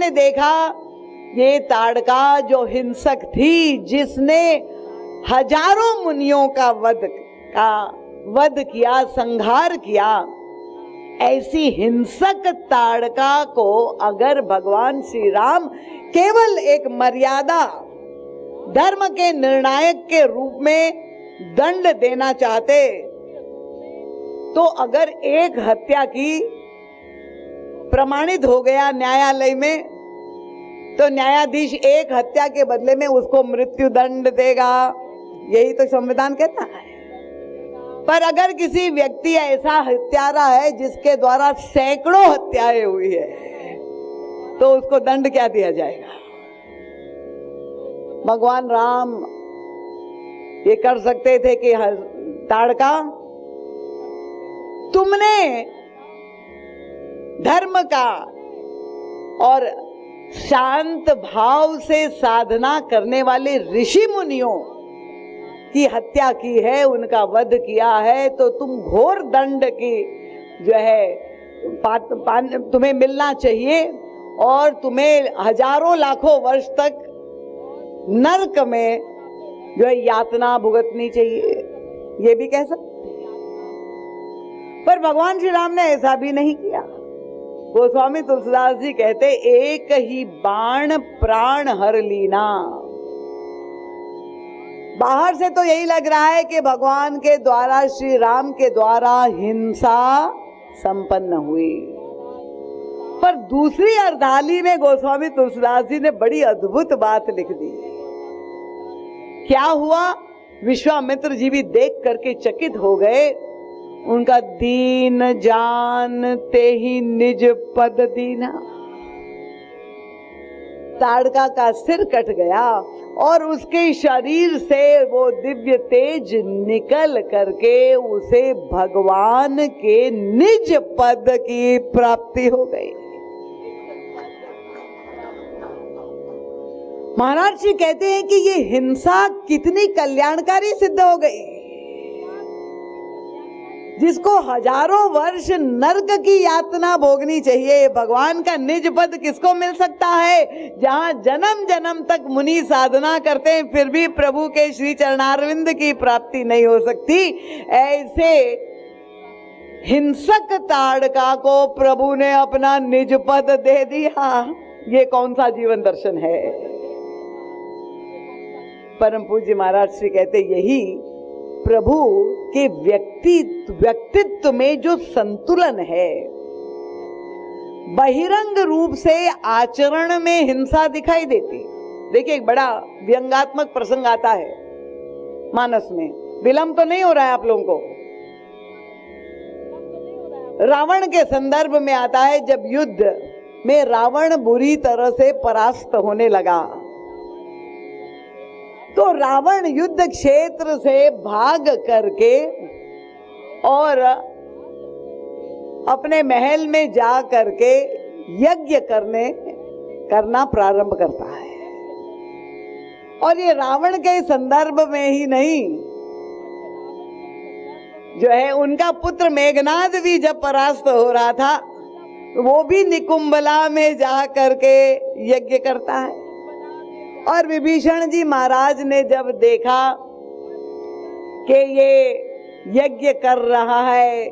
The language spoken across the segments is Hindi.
ने देखा ये ताड़का जो हिंसक थी, जिसने हजारों मुनियों का वध किया, संहार किया, ऐसी हिंसक ताड़का को अगर भगवान श्री राम केवल एक मर्यादा, धर्म के निर्णायक के रूप में दंड देना चाहते, तो अगर एक हत्या की प्रमाणित हो गया न्यायालय में, तो न्यायाधीश एक हत्या के बदले में उसको मृत्यु दंड देगा, यही तो संविधान कहता है। पर अगर किसी व्यक्ति ऐसा हत्यारा है जिसके द्वारा सैकड़ों हत्याएं हुई है, तो उसको दंड क्या दिया जाएगा? भगवान राम ये कर सकते थे कि ताड़का, तुमने धर्म का और शांत भाव से साधना करने वाले ऋषि मुनियों की हत्या की है, उनका वध किया है, तो तुम घोर दंड की जो है तुम्हें मिलना चाहिए और तुम्हें हजारों लाखों वर्ष तक नरक में जो है यातना भुगतनी चाहिए, ये भी कह सकते। पर भगवान श्री राम ने ऐसा भी नहीं किया। गोस्वामी तुलसीदास जी कहते, एक ही बाण प्राण हर लीना। बाहर से तो यही लग रहा है कि भगवान के द्वारा, श्री राम के द्वारा हिंसा संपन्न हुई, पर दूसरी अर्धाली में गोस्वामी तुलसीदास जी ने बड़ी अद्भुत बात लिख दी। क्या हुआ? विश्वामित्र जी भी देख करके चकित हो गए। उनका दीन जानते ही निज पद दीना, ताड़का का सिर कट गया और उसके शरीर से वो दिव्य तेज निकल करके उसे भगवान के निज पद की प्राप्ति हो गई। महाराज जी कहते हैं कि ये हिंसा कितनी कल्याणकारी सिद्ध हो गई। जिसको हजारों वर्ष नरक की यातना भोगनी चाहिए, भगवान का निज पद किसको मिल सकता है? जहां जन्म जन्म तक मुनि साधना करते हैं फिर भी प्रभु के श्री चरणारविंद की प्राप्ति नहीं हो सकती। ऐसे हिंसक ताड़का को प्रभु ने अपना निज पद दे दिया। ये कौन सा जीवन दर्शन है? परम पूज्य महाराज श्री कहते, यही प्रभु के व्यक्तित्व में जो संतुलन है, बहिरंग रूप से आचरण में हिंसा दिखाई देती। देखिए, एक बड़ा व्यंगात्मक प्रसंग आता है मानस में, विलंब तो नहीं हो रहा है आप लोगों को। रावण के संदर्भ में आता है, जब युद्ध में रावण बुरी तरह से परास्त होने लगा, तो रावण युद्ध क्षेत्र से भाग करके और अपने महल में जा करके यज्ञ करना प्रारंभ करता है। और ये रावण के संदर्भ में ही नहीं, जो है उनका पुत्र मेघनाद भी जब परास्त हो रहा था, वो भी निकुंभला में जा करके यज्ञ करता है। और विभीषण जी महाराज ने जब देखा कि ये यज्ञ कर रहा है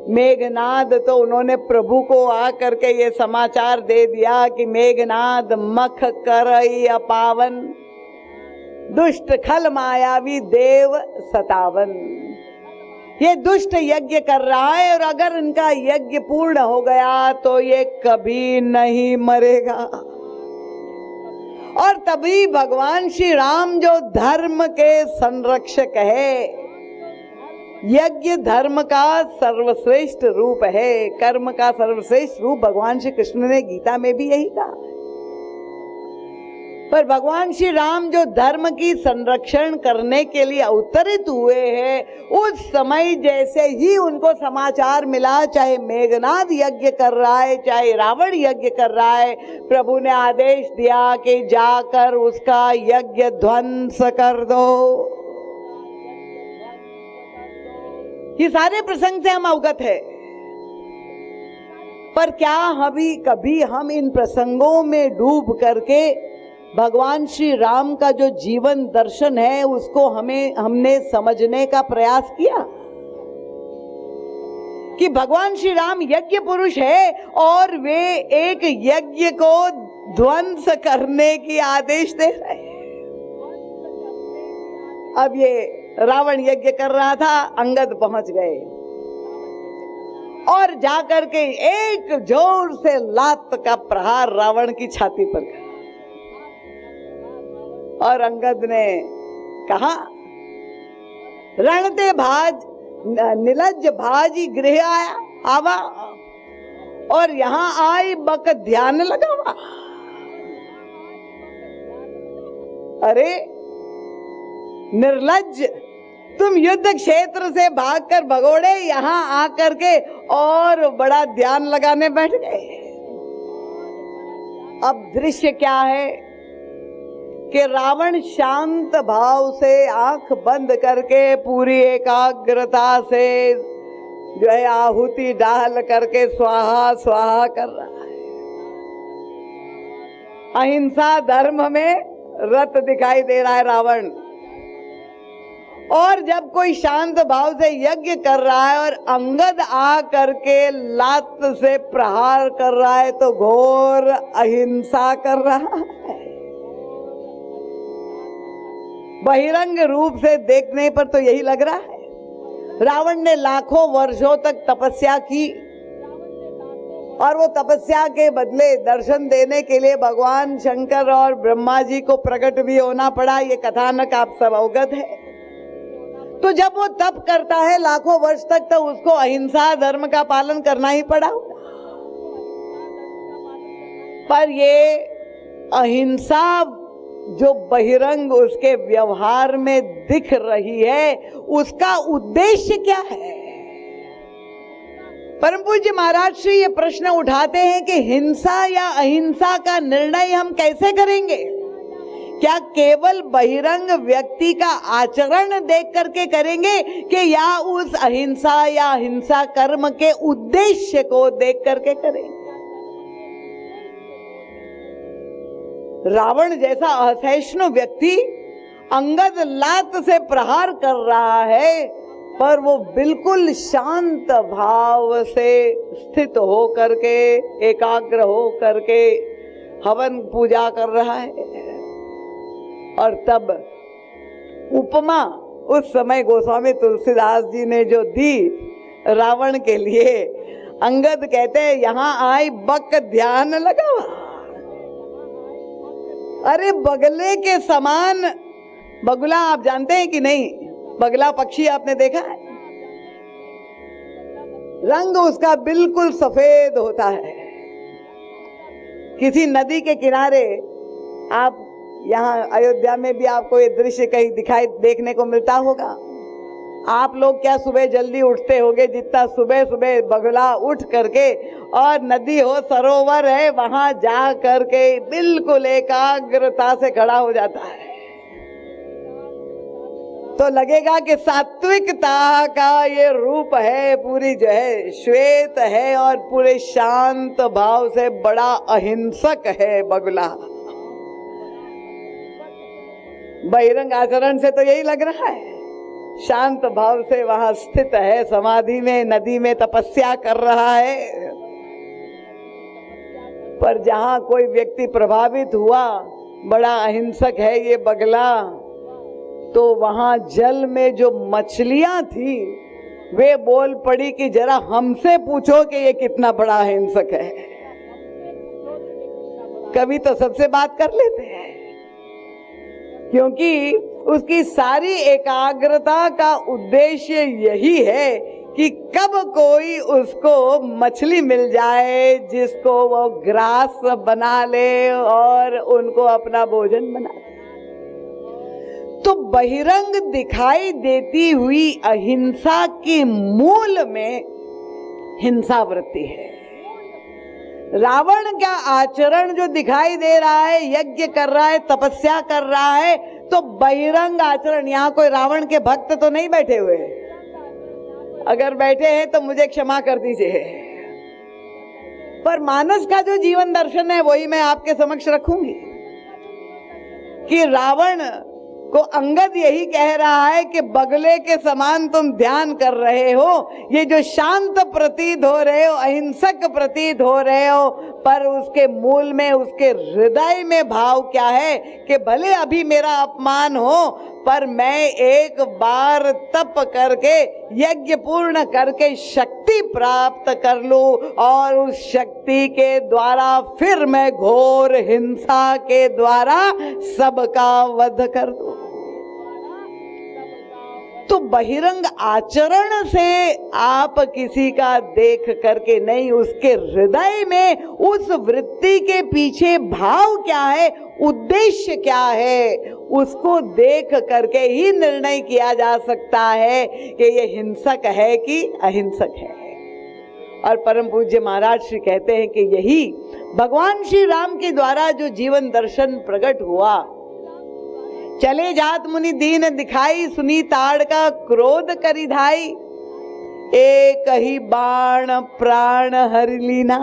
मेघनाद, तो उन्होंने प्रभु को आकर के ये समाचार दे दिया कि मेघनाद मख करई अपावन, दुष्ट खल मायावी देव सतावन। ये दुष्ट यज्ञ कर रहा है और अगर इनका यज्ञ पूर्ण हो गया तो ये कभी नहीं मरेगा। और तभी भगवान श्री राम जो धर्म के संरक्षक है, यज्ञ धर्म का सर्वश्रेष्ठ रूप है, कर्म का सर्वश्रेष्ठ रूप भगवान श्री कृष्ण ने गीता में भी यही कहा। पर भगवान श्री राम जो धर्म की संरक्षण करने के लिए अवतरित हुए हैं, उस समय जैसे ही उनको समाचार मिला, चाहे मेघनाद यज्ञ कर रहा है, चाहे रावण यज्ञ कर रहा है, प्रभु ने आदेश दिया कि जाकर उसका यज्ञ ध्वंस कर दो। ये सारे प्रसंग से हम अवगत है। पर क्या कभी हम इन प्रसंगों में डूब करके भगवान श्री राम का जो जीवन दर्शन है उसको हमने समझने का प्रयास किया कि भगवान श्री राम यज्ञ पुरुष है और वे एक यज्ञ को ध्वंस करने की आदेश दे रहे हैं। अब ये रावण यज्ञ कर रहा था, अंगद पहुंच गए और जाकर के एक जोर से लात का प्रहार रावण की छाती पर किया और अंगद ने कहा, रणते भाज निलज्ज भाजी गृह आवा और यहां आई बक ध्यान लगावा। अरे निर्लज्ज, तुम युद्ध क्षेत्र से भागकर भगोड़े यहां आकर के और बड़ा ध्यान लगाने बैठ गए। अब दृश्य क्या है कि रावण शांत भाव से आंख बंद करके पूरी एकाग्रता से जो है आहुति डाल करके स्वाहा स्वाहा कर रहा है। अहिंसा धर्म में रत दिखाई दे रहा है रावण। और जब कोई शांत भाव से यज्ञ कर रहा है और अंगद आ करके लात से प्रहार कर रहा है तो घोर अहिंसा कर रहा है। बहिरंग रूप से देखने पर तो यही लग रहा है। रावण ने लाखों वर्षों तक तपस्या की और वो तपस्या के बदले दर्शन देने के लिए भगवान शंकर और ब्रह्मा जी को प्रकट भी होना पड़ा। ये कथानक आप सब अवगत है। तो जब वो तप करता है लाखों वर्ष तक तो उसको अहिंसा धर्म का पालन करना ही पड़ा। पर ये अहिंसा जो बहिरंग उसके व्यवहार में दिख रही है उसका उद्देश्य क्या है? परम पूज्य महाराज श्री ये प्रश्न उठाते हैं कि हिंसा या अहिंसा का निर्णय हम कैसे करेंगे? क्या केवल बहिरंग व्यक्ति का आचरण देख करके करेंगे कि या उस अहिंसा या हिंसा कर्म के उद्देश्य को देख करके करेंगे? रावण जैसा असहिष्णु व्यक्ति अंगद लात से प्रहार कर रहा है पर वो बिल्कुल शांत भाव से स्थित हो करके एकाग्र हो करके हवन पूजा कर रहा है। और तब उपमा उस समय गोस्वामी तुलसीदास जी ने जो दी रावण के लिए, अंगद कहते हैं यहां आई बक ध्यान लगावा। अरे बगले के समान, बगुला आप जानते हैं कि नहीं? बगला पक्षी आपने देखा है? रंग उसका बिल्कुल सफेद होता है। किसी नदी के किनारे, आप यहाँ अयोध्या में भी आपको ये दृश्य कहीं देखने को मिलता होगा। आप लोग क्या सुबह जल्दी उठते होंगे? जितना सुबह सुबह बगुला उठ करके और नदी हो सरोवर है वहां जा करके बिल्कुल एकाग्रता से खड़ा हो जाता है तो लगेगा कि सात्विकता का ये रूप है, पूरी जो है श्वेत है और पूरे शांत भाव से बड़ा अहिंसक है बगुला। बहिरंग आचरण से तो यही लग रहा है, शांत भाव से वहां स्थित है, समाधि में नदी में तपस्या कर रहा है। पर जहां कोई व्यक्ति प्रभावित हुआ, बड़ा अहिंसक है ये बगला, तो वहां जल में जो मछलियां थी वे बोल पड़ी कि जरा हमसे पूछो कि ये कितना बड़ा अहिंसक है। कभी तो सबसे बात कर लेते हैं क्योंकि उसकी सारी एकाग्रता का उद्देश्य यही है कि कब कोई उसको मछली मिल जाए जिसको वो ग्रास बना ले और उनको अपना भोजन बना ले। तो बहिरंग दिखाई देती हुई अहिंसा के मूल में हिंसा वृत्ति है। रावण का आचरण जो दिखाई दे रहा है, यज्ञ कर रहा है, तपस्या कर रहा है, तो बहिरंग आचरण। यहाँ कोई रावण के भक्त तो नहीं बैठे हुए? अगर बैठे हैं तो मुझे क्षमा कर दीजिए। पर मानस का जो जीवन दर्शन है वही मैं आपके समक्ष रखूंगी कि रावण को अंगद यही कह रहा है कि बगले के समान तुम ध्यान कर रहे हो, ये जो शांत प्रतीत हो रहे हो, अहिंसक प्रतीत हो रहे हो, पर उसके मूल में, उसके हृदय में भाव क्या है कि भले अभी मेरा अपमान हो पर मैं एक बार तप करके, यज्ञ पूर्ण करके शक्ति प्राप्त कर लूं और उस शक्ति के द्वारा फिर मैं घोर हिंसा के द्वारा सबका वध कर दूं। तो बहिरंग आचरण से आप किसी का देख करके नहीं, उसके हृदय में उस वृत्ति के पीछे भाव क्या है, उद्देश्य क्या है, उसको देख करके ही निर्णय किया जा सकता है कि ये हिंसक है कि अहिंसक है। और परम पूज्य महाराज श्री कहते हैं कि यही भगवान श्री राम के द्वारा जो जीवन दर्शन प्रकट हुआ, चले जात मुनि दीन दिखाई, सुनी ताड़ का क्रोध करी धाई, एक ही बाण प्राण हर लीना।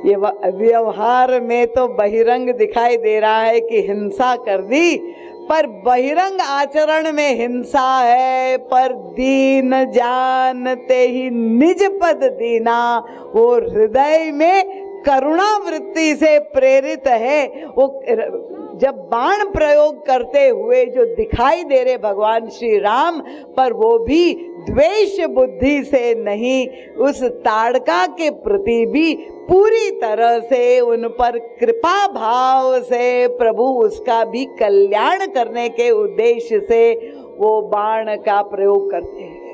ये व्यवहार में तो बहिरंग दिखाई दे रहा है कि हिंसा कर दी, पर बहिरंग आचरण में हिंसा है, पर दीन जानते ही निज पद दीना, वो हृदय में करुणा वृत्ति से प्रेरित है। वो जब बाण प्रयोग करते हुए जो दिखाई दे रहे भगवान श्री राम, पर वो भी द्वेष बुद्धि से नहीं, उस ताड़का के प्रति भी पूरी तरह से उन पर कृपा भाव से प्रभु उसका भी कल्याण करने के उद्देश्य से वो बाण का प्रयोग करते हैं।